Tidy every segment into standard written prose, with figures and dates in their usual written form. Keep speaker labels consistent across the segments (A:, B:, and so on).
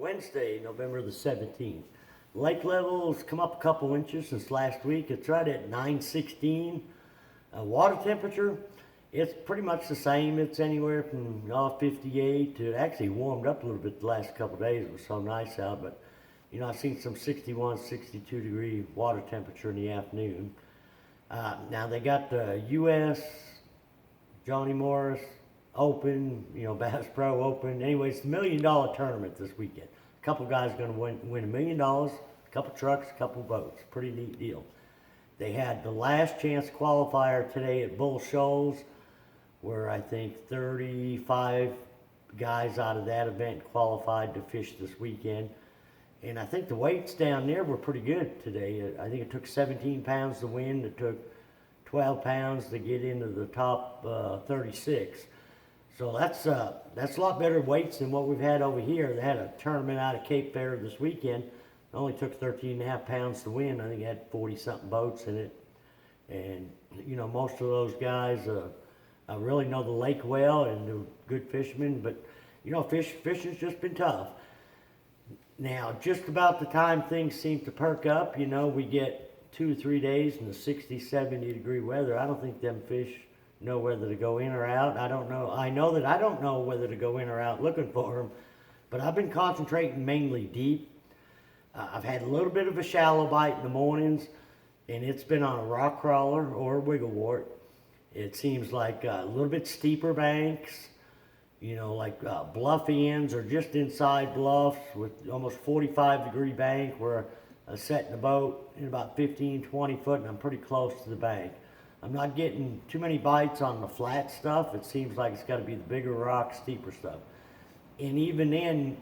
A: Wednesday, November the 17th. Lake levels come up a couple inches since last week. It's right at 916. Water temperature, it's pretty much the same. It's anywhere from 58 to, actually warmed up a little bit the last couple of days. It was so nice out, but I've seen some 61, 62 degree water temperature in the afternoon. Now they got the U.S. Johnny Morris Open, Bass Pro Open. Anyway, it's the $1 million tournament this weekend. A couple guys are going to win $1 million, a couple trucks, a couple boats. Pretty neat deal. They had the last chance qualifier today at Bull Shoals, where I think 35 guys out of that event qualified to fish this weekend. And I think the weights down there were pretty good today. I think it took 17 pounds to win. It took 12 pounds to get into the top 36. So that's a lot better weights than what we've had over here. They had a tournament out of Cape Fear this weekend. It only took 13.5 pounds to win. I think it had 40-something boats in it. And, most of those guys really know the lake well and they're good fishermen. But, fishing's just been tough. Now, just about the time things seem to perk up, we get 2 or 3 days in the 60, 70 degree weather. I don't think them fish know whether to go in or out. I don't know. I know that I don't know whether to go in or out looking for them, but I've been concentrating mainly deep. I've had a little bit of a shallow bite in the mornings, and it's been on a rock crawler or a wiggle wart. It seems like a little bit steeper banks, like bluff ends or just inside bluffs with almost 45 degree bank where I set in the boat in about 15, 20 foot, and I'm pretty close to the bank. I'm not getting too many bites on the flat stuff. It seems like it's got to be the bigger rocks, steeper stuff. And even then,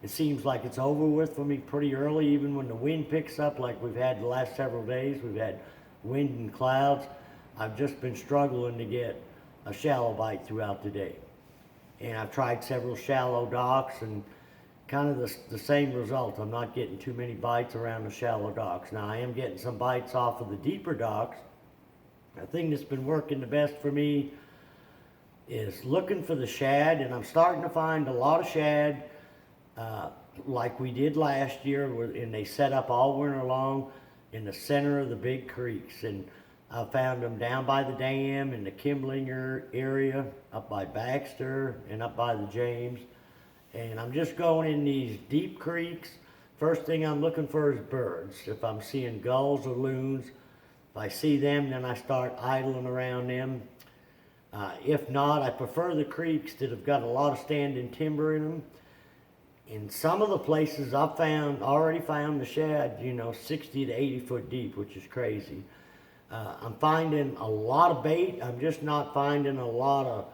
A: it seems like it's over with for me pretty early, even when the wind picks up like we've had the last several days. We've had wind and clouds. I've just been struggling to get a shallow bite throughout the day. And I've tried several shallow docks and kind of the same result. I'm not getting too many bites around the shallow docks. Now I am getting some bites off of the deeper docks. The thing that's been working the best for me is looking for the shad, and I'm starting to find a lot of shad like we did last year, and they set up all winter long in the center of the big creeks. And I found them down by the dam in the Kimblinger area, up by Baxter, and up by the James. And I'm just going in these deep creeks. First thing I'm looking for is birds. If I'm seeing gulls or loons, if I see them, then I start idling around them. If not, I prefer the creeks that have got a lot of standing timber in them. In some of the places I've already found the shad, 60 to 80 foot deep, which is crazy. I'm finding a lot of bait. I'm just not finding a lot of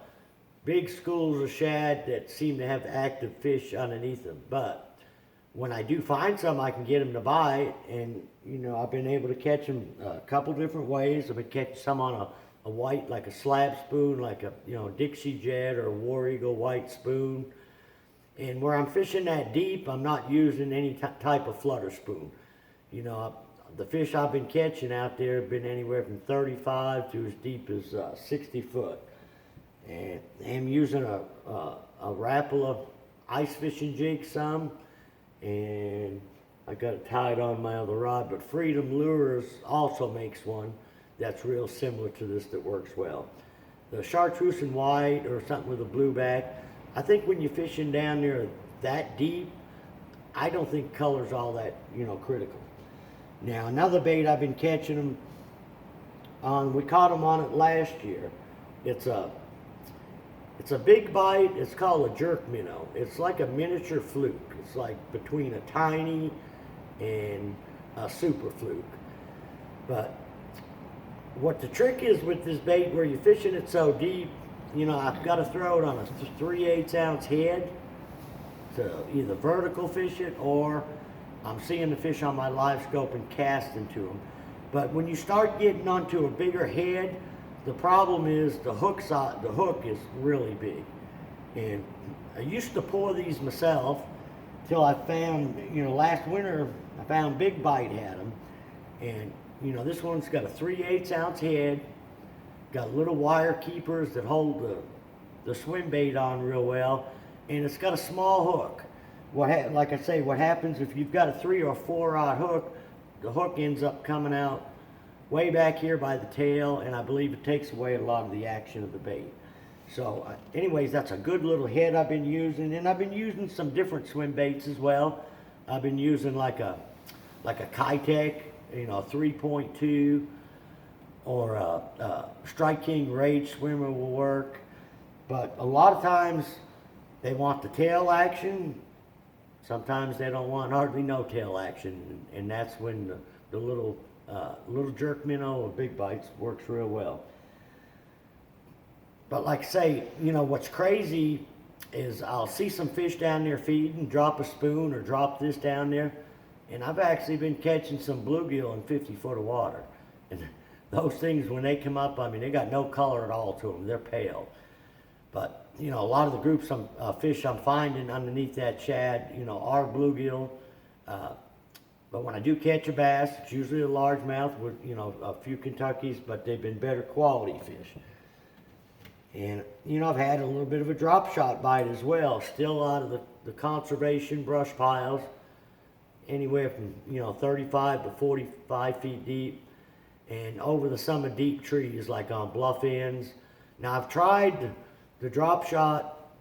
A: big schools of shad that seem to have active fish underneath them. But when I do find some, I can get them to bite, and I've been able to catch them a couple different ways. I've been catching some on a white, like a slab spoon, like a Dixie Jet or a War Eagle white spoon. And where I'm fishing that deep, I'm not using any type of flutter spoon. The fish I've been catching out there have been anywhere from 35 to as deep as 60 foot. And I'm using a Rapala ice fishing jig some, and I got it tied on my other rod. But Freedom Lures also makes one that's real similar to this that works well. The chartreuse and white or something with a blue back, I think when you're fishing down there that deep, I don't think color's all that critical. Now another bait I've been catching them on, we caught them on it last year. It's a big bite. It's called a jerk minnow. It's like a miniature fluke. It's like between a tiny and a super fluke. But what the trick is with this bait, where you're fishing it so deep, I've got to throw it on a 3/8 ounce head to either vertical fish it, or I'm seeing the fish on my live scope and casting to them. But when you start getting onto a bigger head, the problem is the hook is really big. And I used to pour these myself till I found, last winter I found Big Bite had them. And, this one's got a 3/8 ounce head, got little wire keepers that hold the swim bait on real well, and it's got a small hook. like I say, what happens if you've got a 3 or 4 rod hook, the hook ends up coming out way back here by the tail, and I believe it takes away a lot of the action of the bait. So anyways, that's a good little head I've been using, and I've been using some different swim baits as well. I've been using like a Kitech, 3.2, or a Strike King Rage Swimmer will work. But a lot of times they want the tail action. Sometimes they don't want hardly no tail action, and that's when the little jerk minnow or big bites works real well. But like I say, what's crazy is I'll see some fish down there feeding, drop a spoon or drop this down there, and I've actually been catching some bluegill in 50 foot of water. And those things, when they come up, I mean, they got no color at all to them. They're pale. But, a lot of the groups, fish I'm finding underneath that shad, are bluegill. But when I do catch a bass, it's usually a largemouth with, a few Kentuckys, but they've been better quality fish. And, I've had a little bit of a drop shot bite as well, still out of the conservation brush piles, anywhere from, 35 to 45 feet deep, and over the some deep trees, like on bluff ends. Now, I've tried the drop shot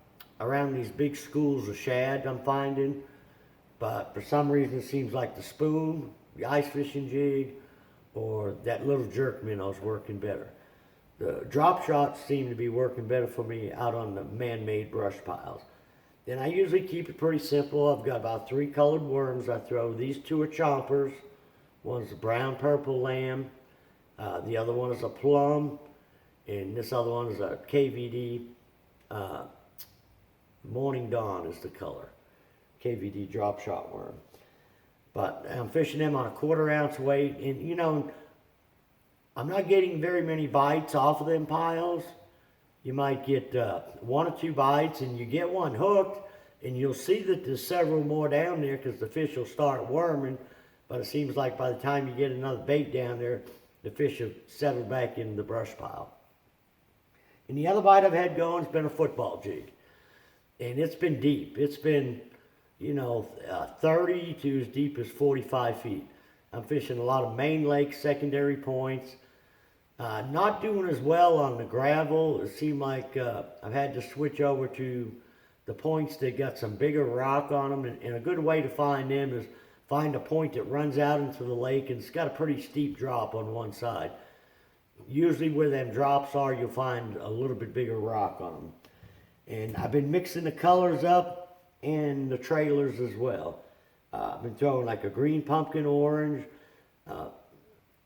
A: around these big schools of shad I'm finding, but for some reason it seems like the spoon, the ice fishing jig, or that little jerk minnow's working better. The drop shots seem to be working better for me out on the man-made brush piles. Then I usually keep it pretty simple. I've got about 3 colored worms I throw. These 2 are chompers. One's a brown purple lamb. The other one is a plum. And this other one is a KVD. Morning Dawn is the color. KVD drop shot worm. But I'm fishing them on a 1/4 ounce weight. And I'm not getting very many bites off of them piles. You might get 1 or 2 bites, and you get one hooked, and you'll see that there's several more down there because the fish will start worming. But it seems like by the time you get another bait down there, the fish have settled back in the brush pile. And the other bite I've had going has been a football jig. And it's been deep. It's been, 30 to as deep as 45 feet. I'm fishing a lot of main lake secondary points. Not doing as well on the gravel. It seemed like I've had to switch over to the points that got some bigger rock on them. And a good way to find them is find a point that runs out into the lake and it's got a pretty steep drop on one side. Usually where them drops are, you'll find a little bit bigger rock on them. And I've been mixing the colors up and the trailers as well. I've been throwing like a green pumpkin orange.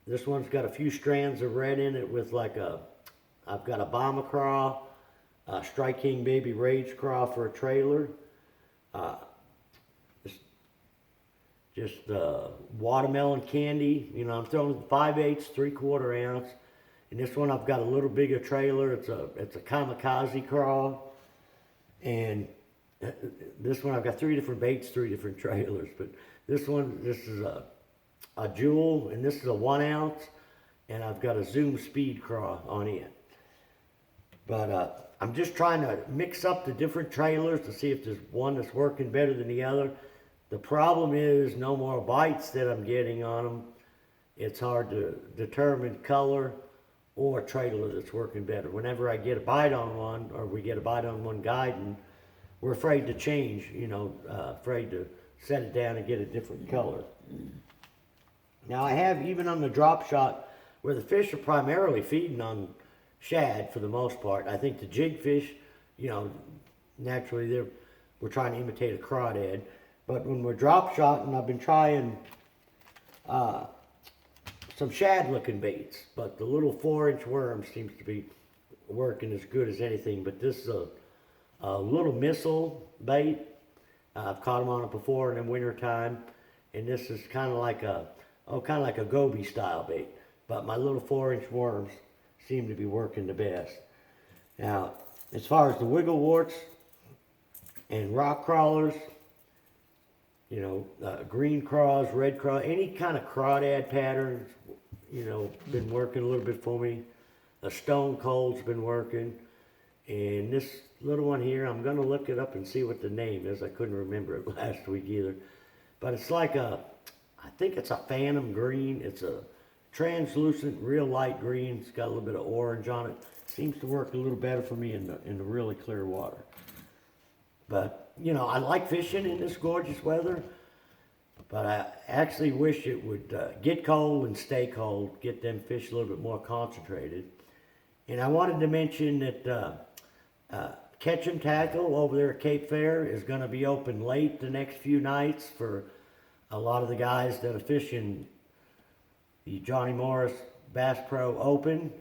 A: This one's got a few strands of red in it with I've got a Bomber Craw, Strike King Baby Rage Craw for a trailer. Just watermelon candy. I'm throwing 5/8, 3/4 ounce. And this one I've got a little bigger trailer. It's a Kamikaze Craw. And this one I've got 3 different baits, 3 different trailers. But this is a Jewel, and this is a 1 ounce. And I've got a Zoom Speed Craw on it. But I'm just trying to mix up the different trailers to see if there's one that's working better than the other. The problem is no more bites that I'm getting on them. It's hard to determine color or trailer that's working better. Whenever I get a bite on one, or we get a bite on one guiding, we're afraid to change, afraid to set it down and get a different color. Now I have, even on the drop shot, where the fish are primarily feeding on shad for the most part. I think the jig fish, naturally we're trying to imitate a crawdad. But when we're drop shotting, I've been trying some shad looking baits, but the little 4-inch worm seems to be working as good as anything. But this is a little missile bait. I've caught them on it before in the winter time, and this is kind of like a goby style bait. But my little 4-inch worms seem to be working the best. Now, as far as the wiggle warts and rock crawlers, green craws, red craw, any kind of crawdad patterns, been working a little bit for me. A stone cold's been working. And this little one here. I'm gonna look it up and see what the name is. I couldn't remember it last week either. But it's like I think it's a phantom green. It's a translucent, real light green. It's got a little bit of orange on it. Seems to work a little better for me in the really clear water. But, you know, I like fishing in this gorgeous weather. But I actually wish it would get cold and stay cold, get them fish a little bit more concentrated. And I wanted to mention that Catch 'em Tackle over there at Cape Fair is going to be open late the next few nights for a lot of the guys that are fishing the Johnny Morris Bass Pro Open.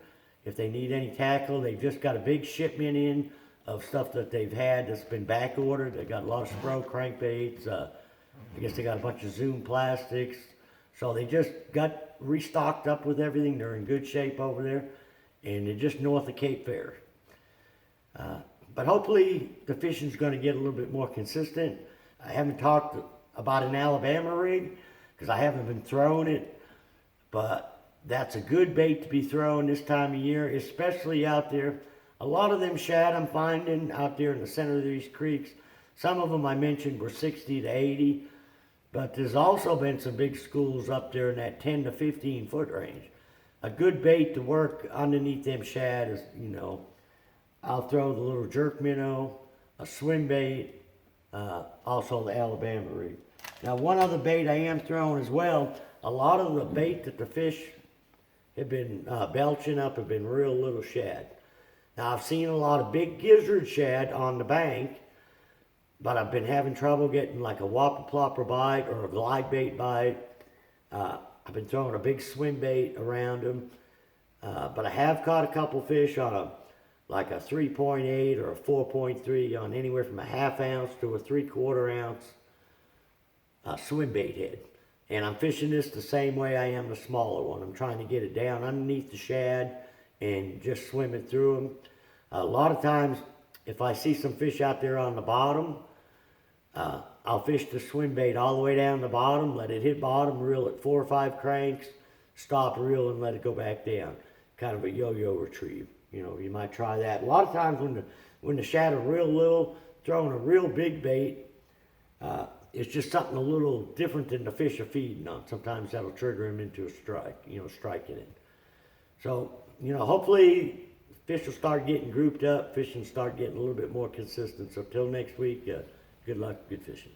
A: If they need any tackle, they've just got a big shipment in of stuff that they've had that's been back ordered. They got a lot of Spro crankbaits. I guess they got a bunch of Zoom plastics. So they just got restocked up with everything. They're in good shape over there. And they're just north of Cape Fair. But hopefully the fishing's going to get a little bit more consistent. I haven't talked about an Alabama rig because I haven't been throwing it. But that's a good bait to be throwing this time of year, especially out there. A lot of them shad I'm finding out there in the center of these creeks. Some of them I mentioned were 60 to 80. But there's also been some big schools up there in that 10 to 15 foot range. A good bait to work underneath them shad is, you know, I'll throw the little jerk minnow, a swim bait, also the Alabama rig. Now one other bait I am throwing as well, a lot of the bait that the fish have been belching up have been real little shad. Now I've seen a lot of big gizzard shad on the bank, but I've been having trouble getting like a whopper plopper bite or a glide bait bite. I've been throwing a big swim bait around them, but I have caught a couple fish on like a 3.8 or a 4.3 on anywhere from a ½ ounce to a 3/4 ounce swim bait head. And I'm fishing this the same way I am the smaller one. I'm trying to get it down underneath the shad and just swim it through them. A lot of times, if I see some fish out there on the bottom, I'll fish the swim bait all the way down the bottom, let it hit bottom, reel it 4 or 5 cranks, stop, reel, and let it go back down. Kind of a yo-yo retrieve. You know, you might try that. A lot of times when the shad are real little, throwing a real big bait, it's just something a little different than the fish are feeding on. Sometimes that'll trigger them into a strike, you know, striking it. So, you know, hopefully fish will start getting grouped up, fishing start getting a little bit more consistent. So till next week, good luck, good fishing.